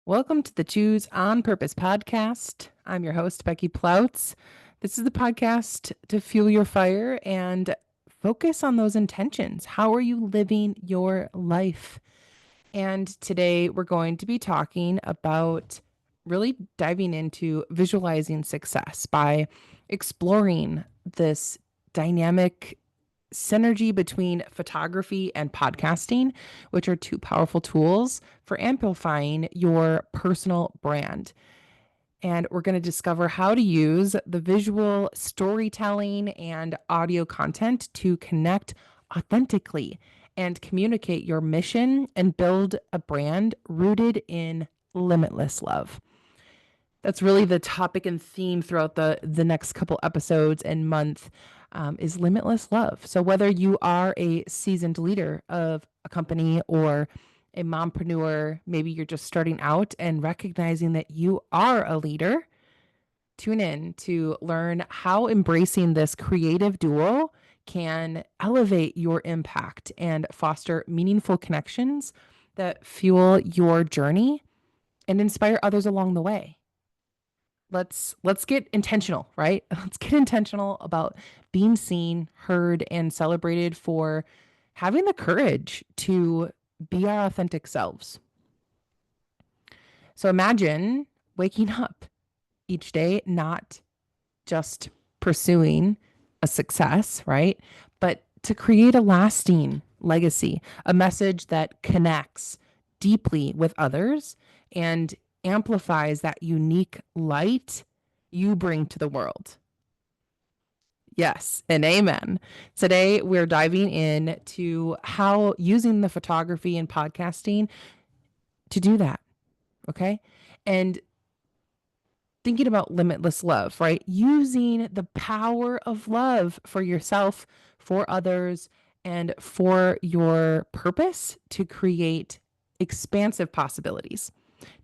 Welcome to the Choose on Purpose podcast. I'm your host, Becky Ploutz. This is the podcast to fuel your fire and focus on those intentions. How are you living your life? And today we're going to be talking about really diving into visualizing success by exploring this dynamic synergy between photography and podcasting, which are two powerful tools for amplifying your personal brand. And we're going to discover how to use the visual storytelling and audio content to connect authentically and communicate your mission and build a brand rooted in limitless love. That's really the topic and theme throughout the next couple episodes and month, is limitless love. So whether you are a seasoned leader of a company or a mompreneur, maybe you're just starting out and recognizing that you are a leader, tune in to learn how embracing this creative duo can elevate your impact and foster meaningful connections that fuel your journey and inspire others along the way. Let's get intentional, right? Let's get intentional about being seen, heard, and celebrated for having the courage to be our authentic selves. So imagine waking up each day not just pursuing a success, right? But to create a lasting legacy, a message that connects deeply with others and amplifies that unique light you bring to the world. Yes, and amen. Today, we're diving in to how using the photography and podcasting to do that. Okay. And thinking about limitless love, right? Using the power of love for yourself, for others, and for your purpose to create expansive possibilities,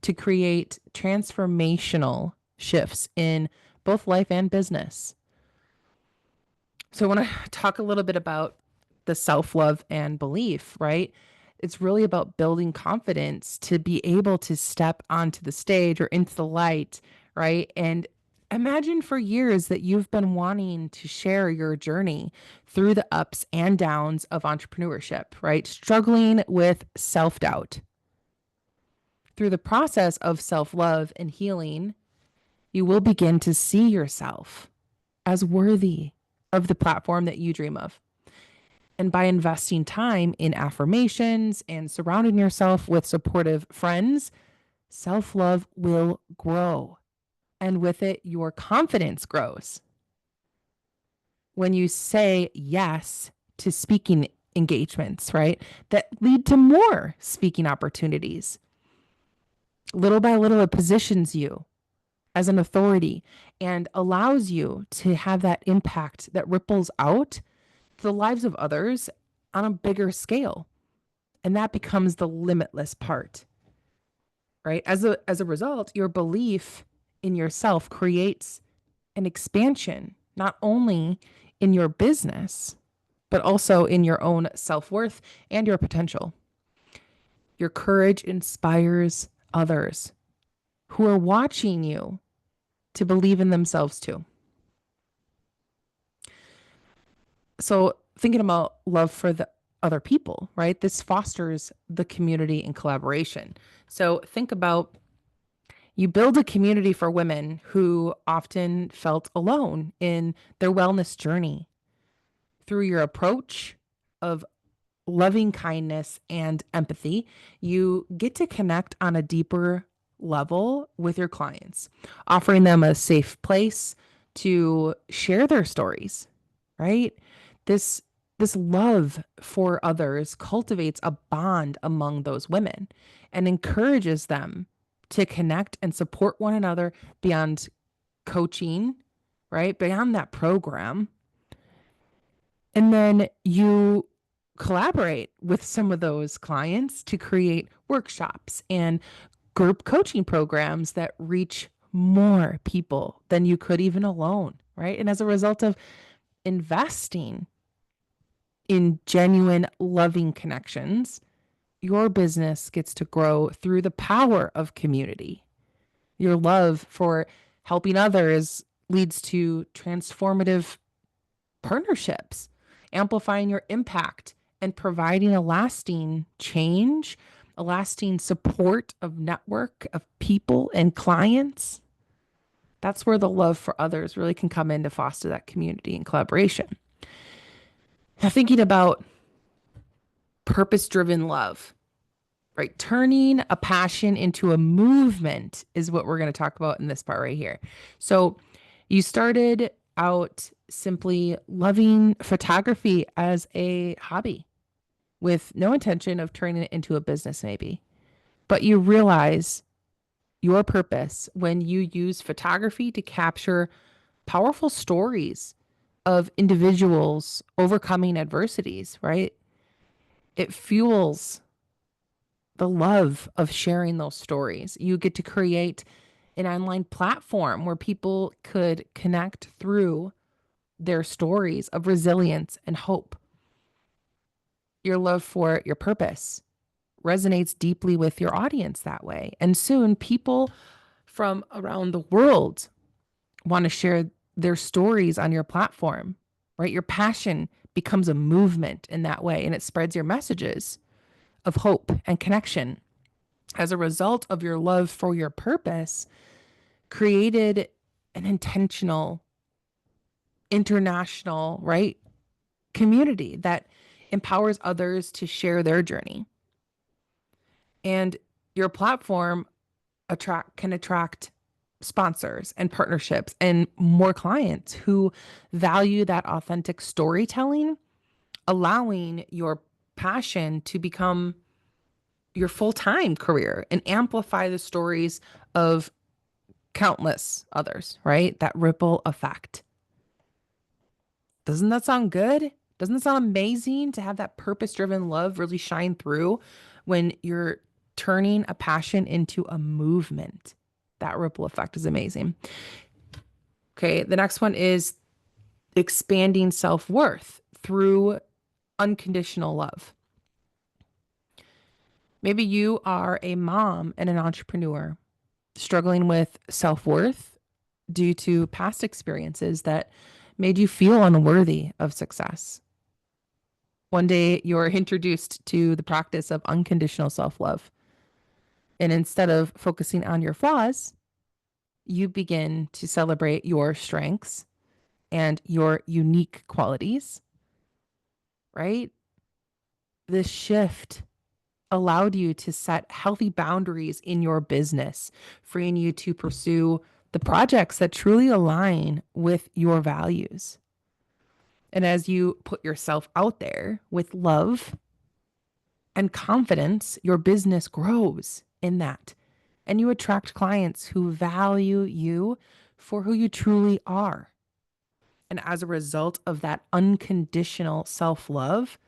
to create transformational shifts in both life and business. So I want to talk a little bit about the self-love and belief, right? It's really about building confidence to be able to step onto the stage or into the light, right? And imagine for years that you've been wanting to share your journey through the ups and downs of entrepreneurship, right? Struggling with self-doubt. Through the process of self-love and healing, you will begin to see yourself as worthy of the platform that you dream of. And by investing time in affirmations and surrounding yourself with supportive friends, self love will grow. And with it, your confidence grows. When you say yes to speaking engagements, right, that lead to more speaking opportunities, little by little, it positions you as an authority and allows you to have that impact that ripples out to the lives of others on a bigger scale. And that becomes the limitless part, right? As a result, your belief in yourself creates an expansion, not only in your business, but also in your own self-worth and your potential. Your courage inspires others who are watching you to believe in themselves too. So thinking about love for the other people, right? This fosters the community and collaboration. So think about you build a community for women who often felt alone in their wellness journey. Through your approach of loving kindness and empathy, you get to connect on a deeper level with your clients, offering them a safe place to share their stories, right? This this love for others cultivates a bond among those women and encourages them to connect and support one another beyond coaching, right? Beyond that program. And then you collaborate with some of those clients to create workshops and group coaching programs that reach more people than you could even alone, right? And as a result of investing in genuine, loving connections, your business gets to grow through the power of community. Your love for helping others leads to transformative partnerships, amplifying your impact and providing a lasting change, a lasting support of network of people and clients. That's where the love for others really can come in to foster that community and collaboration. Now, thinking about purpose driven love, right? Turning a passion into a movement is what we're going to talk about in this part right here. So, you started out simply loving photography as a hobby with no intention of turning it into a business, maybe. But you realize your purpose when you use photography to capture powerful stories of individuals overcoming adversities, right? It fuels the love of sharing those stories. You get to create an online platform where people could connect through their stories of resilience and hope. Your love for your purpose resonates deeply with your audience that way. And soon people from around the world want to share their stories on your platform, right? Your passion becomes a movement in that way, and it spreads your messages of hope and connection. As a result of your love for your purpose, created an intentional, international, right? Community that empowers others to share their journey. And your platform can attract sponsors and partnerships and more clients who value that authentic storytelling, allowing your passion to become your full-time career and amplify the stories of countless others, right? That ripple effect. Doesn't that sound good? Doesn't it sound amazing to have that purpose-driven love really shine through when you're turning a passion into a movement? That ripple effect is amazing. Okay, the next one is expanding self-worth through unconditional love. Maybe you are a mom and an entrepreneur struggling with self-worth due to past experiences that made you feel unworthy of success. One day you're introduced to the practice of unconditional self-love. And instead of focusing on your flaws, you begin to celebrate your strengths and your unique qualities, right? This shift allowed you to set healthy boundaries in your business, freeing you to pursue the projects that truly align with your values. And as you put yourself out there with love and confidence, your business grows in that. And you attract clients who value you for who you truly are. And as a result of that unconditional self love,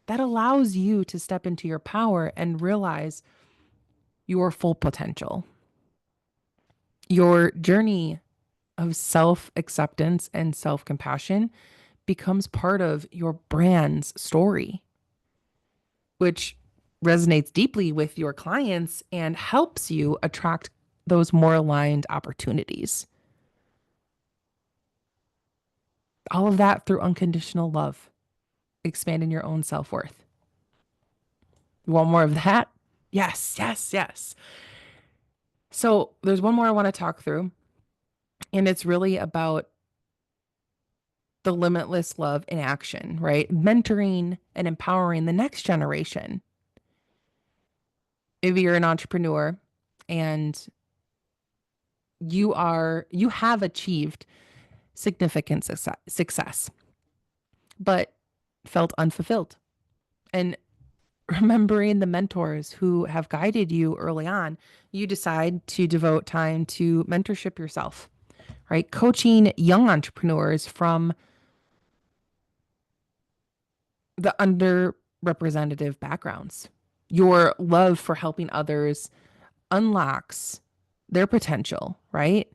that allows you to step into your power and realize your full potential. Your journey of self acceptance and self compassion becomes part of your brand's story, which resonates deeply with your clients and helps you attract those more aligned opportunities. All of that through unconditional love, expanding your own self worth. You want more of that? Yes, yes, yes. So there's one more I want to talk through, and it's really about the limitless love in action, right? Mentoring and empowering the next generation. Maybe you're an entrepreneur and you have achieved significant success, but felt unfulfilled. And remembering the mentors who have guided you early on, you decide to devote time to mentorship yourself, right? Coaching young entrepreneurs from the underrepresented backgrounds. Your love for helping others unlocks their potential, right?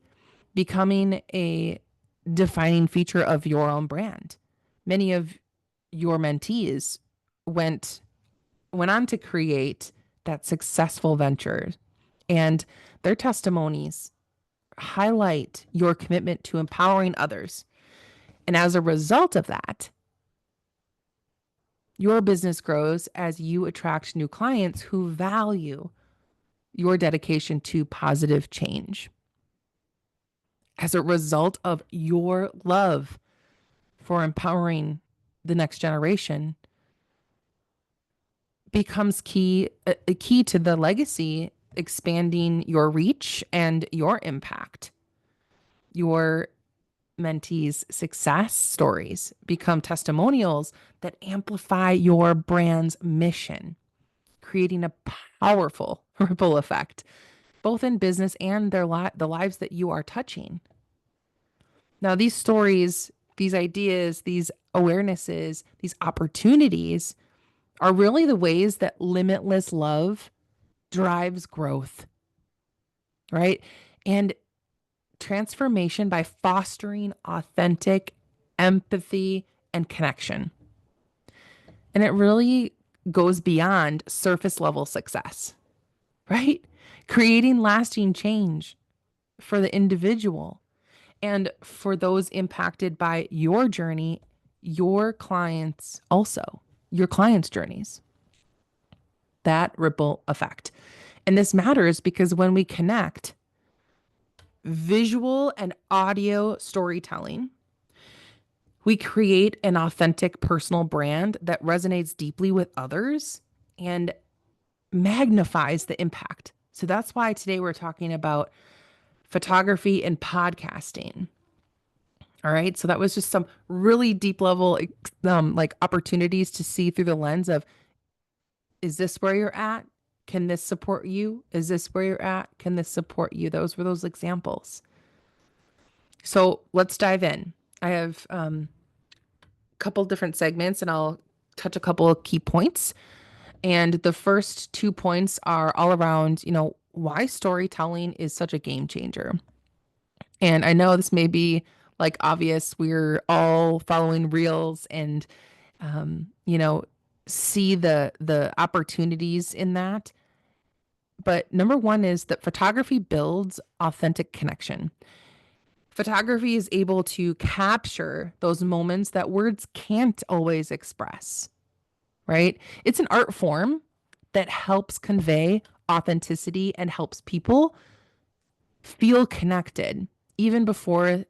Becoming a defining feature of your own brand. Many of your mentees went went on to create that successful venture, and their testimonies highlight your commitment to empowering others. And as a result of that, your business grows as you attract new clients who value your dedication to positive change. As a result of your love for empowering the next generation, becomes a key to the legacy, expanding your reach and your impact. Your mentees' success stories become testimonials that amplify your brand's mission, creating a powerful ripple effect, both in business and the lives that you are touching. Now, these stories, these ideas, these awarenesses, these opportunities are really the ways that limitless love drives growth, right? And transformation by fostering authentic empathy and connection. And it really goes beyond surface level success, right? Creating lasting change for the individual and for those impacted by your journey, your clients also, your clients' journeys. That ripple effect. And this matters because when we connect visual and audio storytelling, we create an authentic personal brand that resonates deeply with others and magnifies the impact. So that's why today we're talking about photography and podcasting. All right. So that was just some really deep level, like opportunities to see through the lens of, is this where you're at? Can this support you? Is this where you're at? Can this support you? Those were those examples. So let's dive in. I have a couple different segments and I'll touch a couple of key points. And the first 2 points are all around, why storytelling is such a game changer. And I know this may be like obvious. We're all following reels and, see the opportunities in that. But number one is that photography builds authentic connection. Photography is able to capture those moments that words can't always express, right? It's an art form that helps convey authenticity and helps people feel connected even before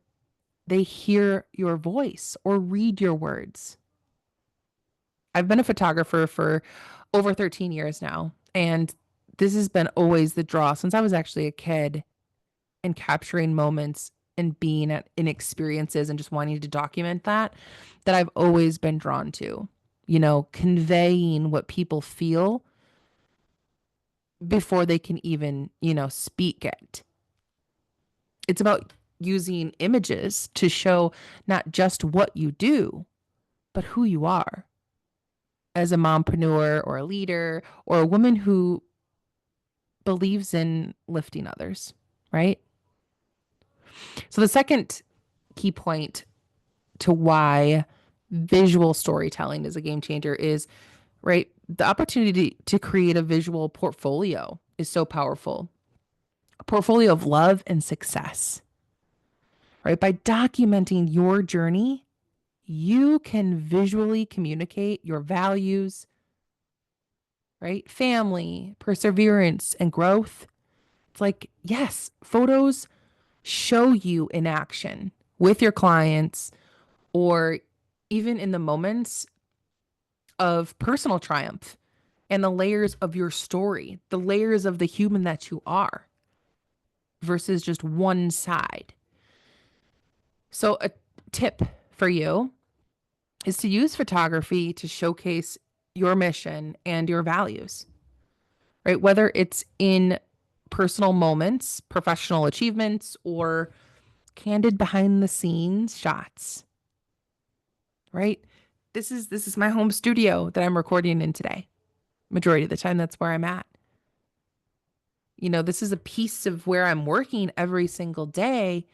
they hear your voice or read your words. I've been a photographer for over 13 years now, and this has been always the draw since I was actually a kid, and capturing moments and being in experiences and just wanting to document that I've always been drawn to, conveying what people feel before they can even, speak it. It's about using images to show not just what you do, but who you are as a mompreneur or a leader or a woman who believes in lifting others, right? So the second key point to why visual storytelling is a game changer is, right, the opportunity to create a visual portfolio is so powerful. A portfolio of love and success, right? By documenting your journey, you can visually communicate your values, right? Family, perseverance, and growth. It's like, yes, photos show you in action with your clients or even in the moments of personal triumph and the layers of your story, the layers of the human that you are versus just one side. So a tip for you is to use photography to showcase your mission and your values, right? Whether it's in personal moments, professional achievements, or candid behind the scenes shots, right? This is my home studio that I'm recording in today. Majority of the time, that's where I'm at. This is a piece of where I'm working every single day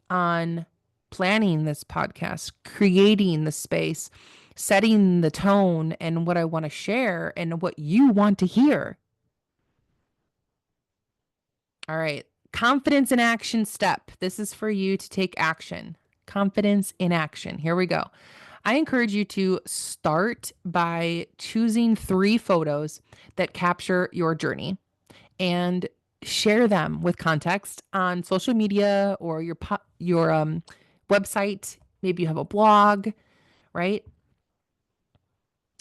on planning this podcast, creating the space setting the tone and what I want to share and what you want to hear. All right. Confidence in action step. This is for you to take action. Confidence in action. Here we go. I encourage you to start by choosing 3 photos that capture your journey and share them with context on social media or your website. Maybe you have a blog, right?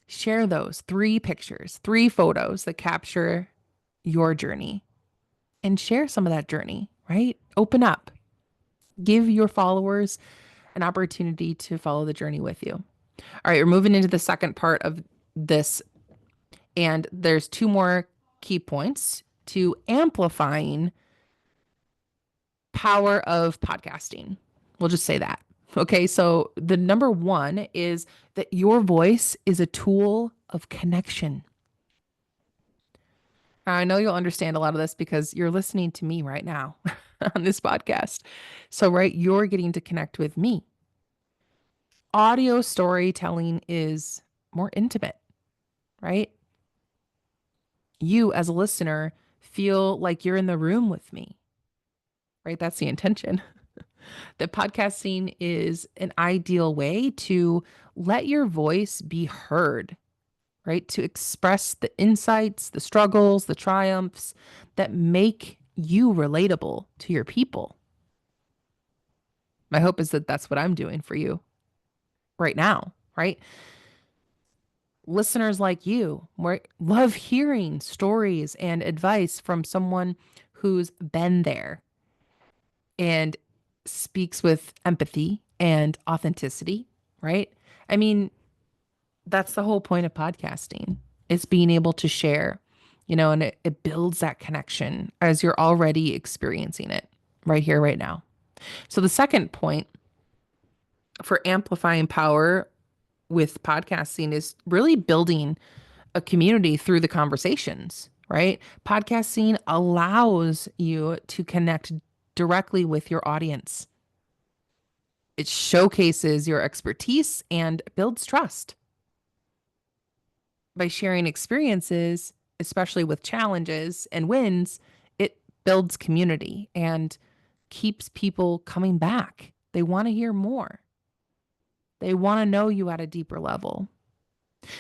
Share those 3 pictures, 3 photos that capture your journey and share some of that journey, right? Open up. Give your followers an opportunity to follow the journey with you. All right, we're moving into the second part of this, and there's 2 more key points to amplifying power of podcasting. We'll just say that. Okay, so the number 1 is that your voice is a tool of connection. I know you'll understand a lot of this because you're listening to me right now on this podcast. So, right, you're getting to connect with me. Audio storytelling is more intimate, right? You, as a listener, feel like you're in the room with me, right? That's the intention. The podcasting is an ideal way to let your voice be heard, right? To express the insights, the struggles, the triumphs that make you relatable to your people. My hope is that that's what I'm doing for you right now, right? Listeners like you love hearing stories and advice from someone who's been there and speaks with empathy and authenticity, right? I mean, that's the whole point of podcasting. It's being able to share, and it builds that connection as you're already experiencing it right here, right now. So the second point for amplifying power with podcasting is really building a community through the conversations, right? Podcasting allows you to connect directly with your audience. It showcases your expertise and builds trust. By sharing experiences, especially with challenges and wins, it builds community and keeps people coming back. They want to hear more. They want to know you at a deeper level.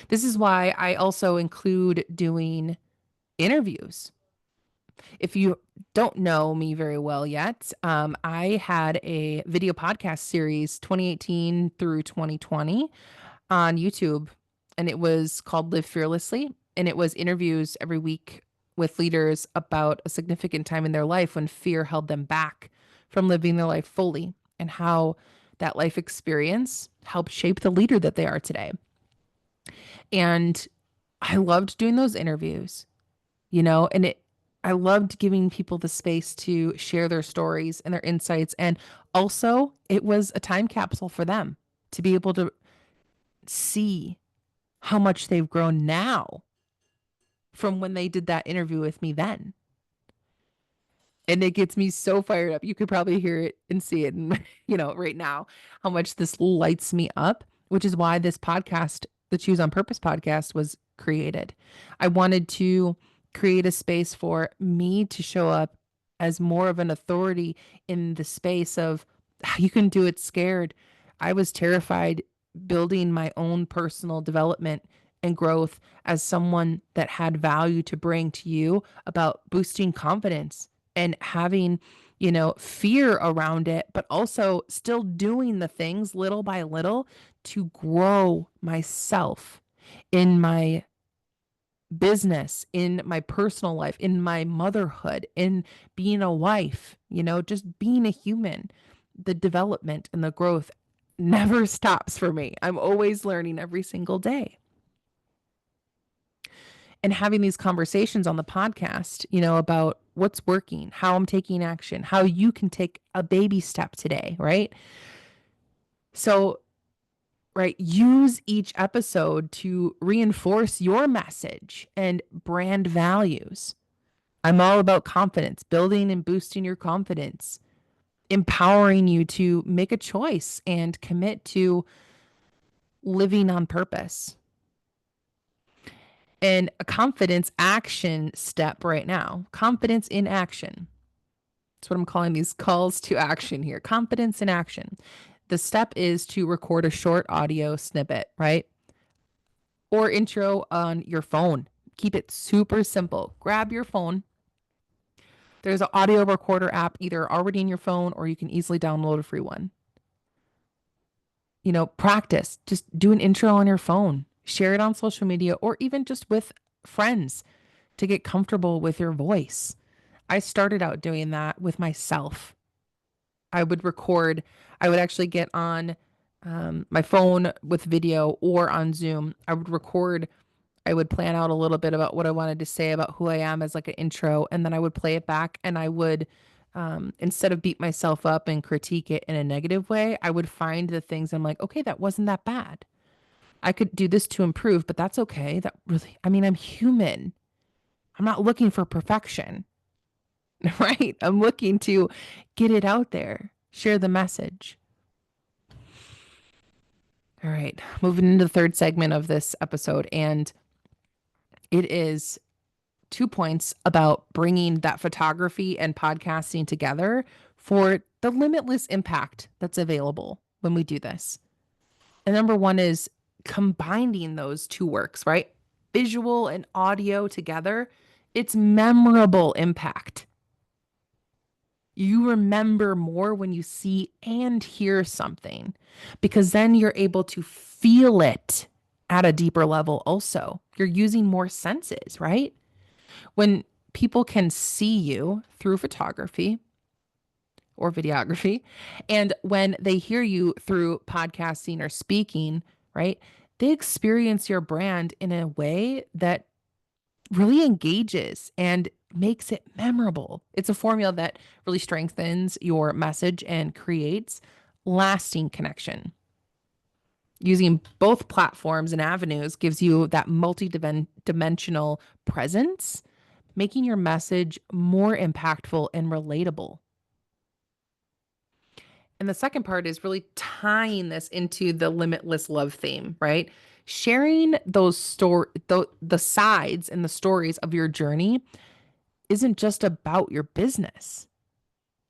This is why I also include doing interviews. If you don't know me very well yet, I had a video podcast series 2018 through 2020 on YouTube, and it was called Live Fearlessly. And it was interviews every week with leaders about a significant time in their life when fear held them back from living their life fully and how that life experience helped shape the leader that they are today. And I loved doing those interviews, and I loved giving people the space to share their stories and their insights. And also, it was a time capsule for them to be able to see how much they've grown now from when they did that interview with me then. And it gets me so fired up. You could probably hear it and see it, and right now, how much this lights me up, which is why this podcast, the Choose on Purpose podcast, was created. I wanted to create a space for me to show up as more of an authority in the space of you can do it scared. I was terrified building my own personal development and growth as someone that had value to bring to you about boosting confidence and having, fear around it, but also still doing the things little by little to grow myself in my business, in my personal life, in my motherhood, in being a wife, just being a human. The development and the growth never stops for me. I'm always learning every single day. And having these conversations on the podcast, about what's working, how I'm taking action, how you can take a baby step today, right? So, right, use each episode to reinforce your message and brand values. I'm all about confidence, building and boosting your confidence, empowering you to make a choice and commit to living on purpose. And a confidence action step right now, confidence in action. That's what I'm calling these calls to action here. Confidence in action. The step is to record a short audio snippet, right? Or intro on your phone. Keep it super simple. Grab your phone. There's an audio recorder app either already in your phone or you can easily download a free one. Practice. Just do an intro on your phone. Share it on social media or even just with friends to get comfortable with your voice. I started out doing that with myself. I would record, I would actually get on my phone with video or on Zoom. I would record, I would plan out a little bit about what I wanted to say about who I am as like an intro, and then I would play it back and I would, instead of beat myself up and critique it in a negative way, I would find the things I'm like, okay, that wasn't that bad. I could do this to improve, but that's okay. That really, I mean, I'm human. I'm not looking for perfection, right? I'm looking to get it out there, share the message. All right, moving into the third segment of this episode, and it is 2 points about bringing that photography and podcasting together for the limitless impact that's available when we do this. And number one is combining those two works, right? Visual and audio together. It's memorable impact. You remember more when you see and hear something because then you're able to feel it at a deeper level also. You're using more senses, right? When people can see you through photography or videography, and when they hear you through podcasting or speaking, right? They experience your brand in a way that really engages and makes it memorable. It's a formula that really strengthens your message and creates lasting connection. Using both platforms and avenues gives you that multi-dimensional presence, making your message more impactful and relatable. And the second part is really tying this into the limitless love theme, right? Sharing the sides and the stories of your journey isn't just about your business.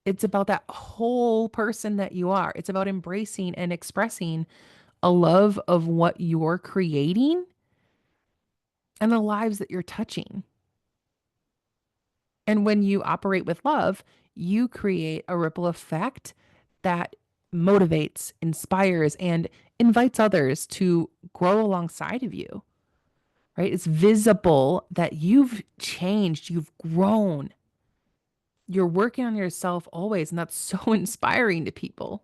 It's about that whole person that you are. It's about embracing and expressing a love of what you're creating and the lives that you're touching. And when you operate with love, you create a ripple effect that motivates, inspires, and invites others to grow alongside of you, right? It's visible that you've changed, you've grown. You're working on yourself always, and that's so inspiring to people.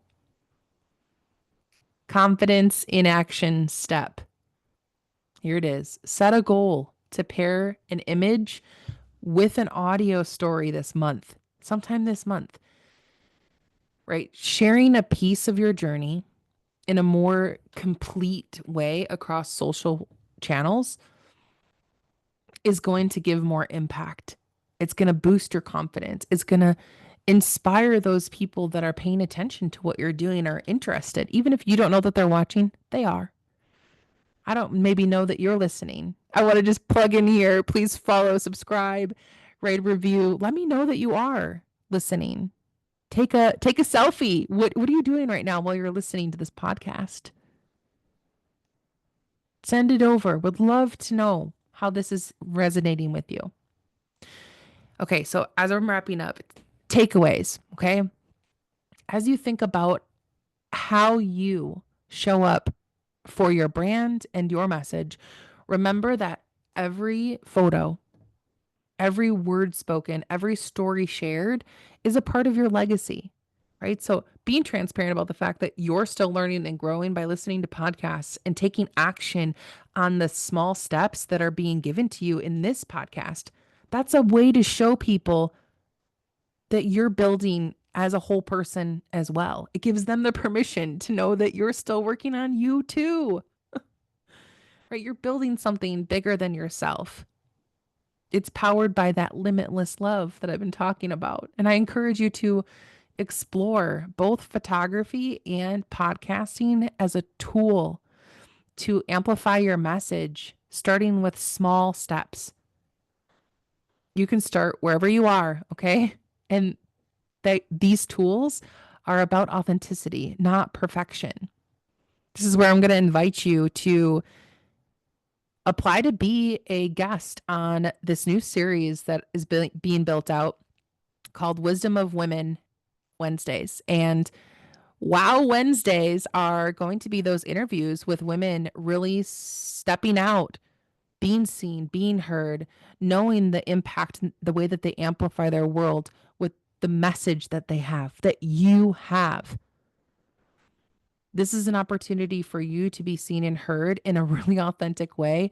Confidence in action step. Here it is. Set a goal to pair an image with an audio story this month, sometime this month, right? Sharing a piece of your journey in a more complete way across social channels is going to give more impact. It's going to boost your confidence. It's going to inspire those people that are paying attention to what you're doing, are interested. Even if you don't know that they're watching, they are. I don't maybe know that you're listening. I want to just plug in here. Please follow, subscribe, rate, review. Let me know that you are listening. Take a selfie. What are you doing right now while you're listening to this podcast? Send it over. Would love to know how this is resonating with you. Okay, so as I'm wrapping up, takeaways, okay? As you think about how you show up for your brand and your message, remember that every photo, every word spoken, every story shared is a part of your legacy, right? So being transparent about the fact that you're still learning and growing by listening to podcasts and taking action on the small steps that are being given to you in this podcast, that's a way to show people that you're building as a whole person as well. It gives them the permission to know that you're still working on you too, right? You're building something bigger than yourself. It's powered by that limitless love that I've been talking about. And I encourage you to explore both photography and podcasting as a tool to amplify your message, starting with small steps. You can start wherever you are, okay? And these tools are about authenticity, not perfection. This is where I'm going to invite you to apply to be a guest on this new series that is being built out called Wisdom of Women Wednesdays. And Wow Wednesdays are going to be those interviews with women really stepping out, being seen, being heard, knowing the impact, the way that they amplify their world with the message that they have, that you have. This is an opportunity for you to be seen and heard in a really authentic way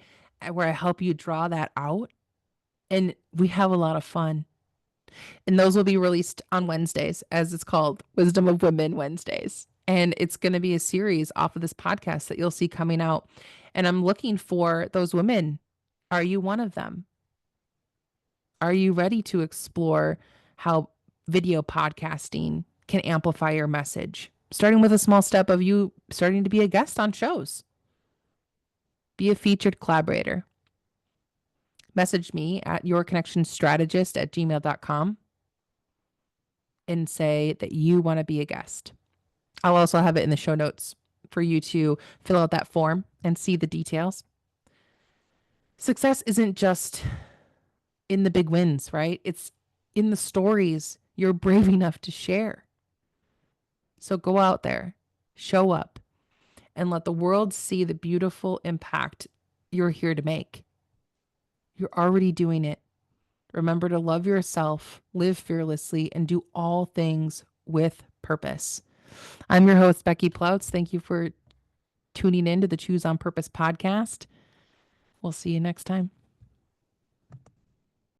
where I help you draw that out. And we have a lot of fun. And those will be released on Wednesdays, as it's called Wisdom of Women Wednesdays. And it's going to be a series off of this podcast that you'll see coming out. And I'm looking for those women. Are you one of them? Are you ready to explore how video podcasting can amplify your message? Starting with a small step of you starting to be a guest on shows. Be a featured collaborator. Message me at yourconnectionstrategist@gmail.com and say that you want to be a guest. I'll also have it in the show notes for you to fill out that form and see the details. Success isn't just in the big wins, right? It's in the stories you're brave enough to share. So go out there, show up, and let the world see the beautiful impact you're here to make. You're already doing it. Remember to love yourself, live fearlessly, and do all things with purpose. I'm your host, Becky Ploutz. Thank you for tuning in to the Choose on Purpose podcast. We'll see you next time.